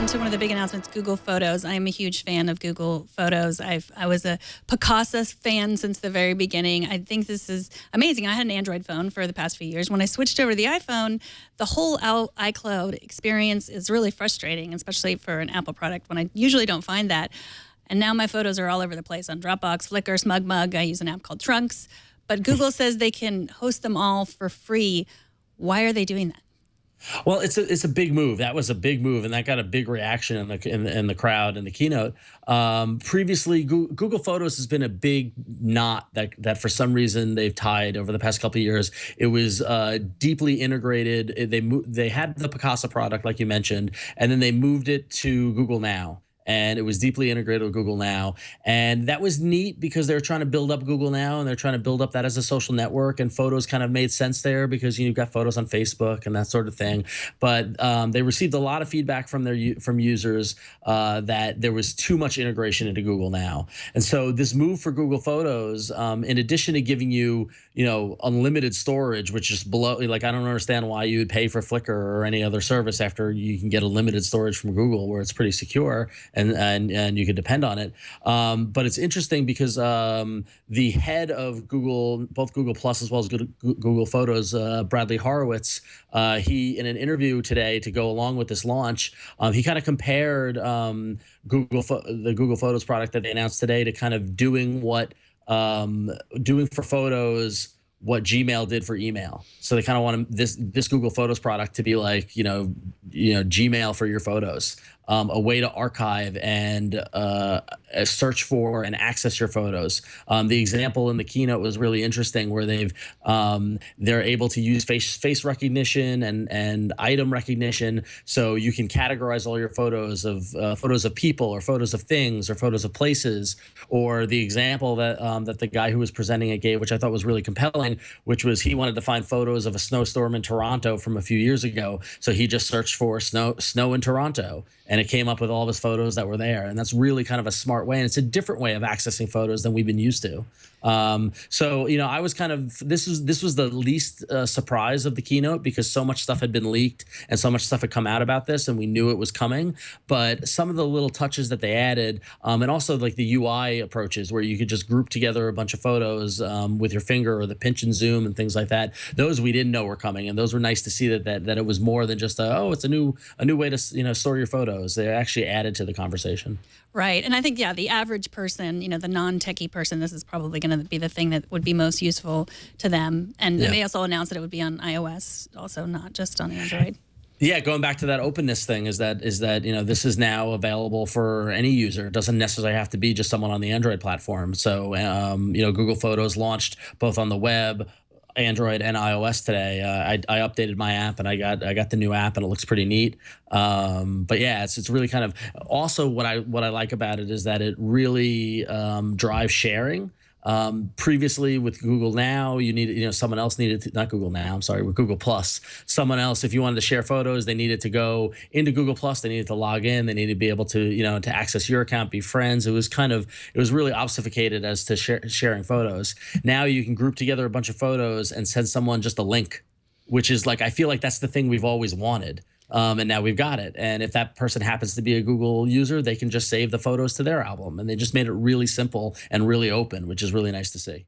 on to one of the big announcements, Google Photos. I am a huge fan of Google Photos. I was a Picasa fan since the very beginning. I think this is amazing. I had an Android phone for the past few years. When I switched over to the iPhone, the whole iCloud experience is really frustrating, especially for an Apple product when I usually don't find that. And now my photos are all over the place on Dropbox, Flickr, SmugMug. I use an app called Trunks. But Google says they can host them all for free. Why are they doing that? Well, it's a big move. That was a big move, and that got a big reaction in the crowd in the keynote. Previously, Google Photos has been a big knot that for some reason they've tied over the past couple of years. It was deeply integrated. They had the Picasa product, like you mentioned, and then they moved it to Google Now. And it was deeply integrated with Google Now. And that was neat because they're trying to build up Google Now, and they're trying to build up that as a social network, and photos kind of made sense there because you've got photos on Facebook and that sort of thing. But they received a lot of feedback from users that there was too much integration into Google Now. And so this move for Google Photos, in addition to giving you, unlimited storage, which is below, like, I don't understand why you would pay for Flickr or any other service after you can get a limited storage from Google where it's pretty secure and you can depend on it. But it's interesting because the head of Google, both Google Plus as well as Google Photos, Bradley Horowitz, he, in an interview today to go along with this launch, he kind of compared the Google Photos product that they announced today to kind of doing for photos what Gmail did for email. So they kind of want this Google Photos product to be like, Gmail for your photos, a way to archive and search for and access your photos. The example in the keynote was really interesting, where they're able to use face recognition and item recognition, so you can categorize all your photos of people or photos of things or photos of places. Or the example that the guy who was presenting it gave, which I thought was really compelling, which was he wanted to find photos of a snowstorm in Toronto from a few years ago. So he just searched for snow in Toronto, and it came up with all of his photos that were there. And that's really kind of a smart way. And it's a different way of accessing photos than we've been used to. So, I was kind of, this was the least surprise of the keynote, because so much stuff had been leaked and so much stuff had come out about this, and we knew it was coming. But some of the little touches that they added, and also like the UI approaches where you could just group together a bunch of photos with your finger, or the pinch and zoom and things like that, those we didn't know were coming. And those were nice to see that it was more than just it's a new way to store your photos. They actually added to the conversation. Right. And I think, the average person, the non-techie person, this is probably going to be the thing that would be most useful to them. And they also announced that it would be on iOS also, not just on Android. Yeah, going back to that openness thing, is that this is now available for any user. It doesn't necessarily have to be just someone on the Android platform. So, Google Photos launched both on the web, Android, and iOS today. I updated my app, and I got the new app, and it looks pretty neat. But yeah, it's really kind of also what I like about it is that it really drives sharing. Previously with Google Now, you needed, someone else needed to, not Google Now, I'm sorry, with Google Plus, someone else, if you wanted to share photos, they needed to go into Google Plus, they needed to log in, they needed to be able to, to access your account, be friends. It was really obfuscated as to sharing photos. Now you can group together a bunch of photos and send someone just a link, which is like, I feel like that's the thing we've always wanted. And now we've got it. And if that person happens to be a Google user, they can just save the photos to their album. And they just made it really simple and really open, which is really nice to see.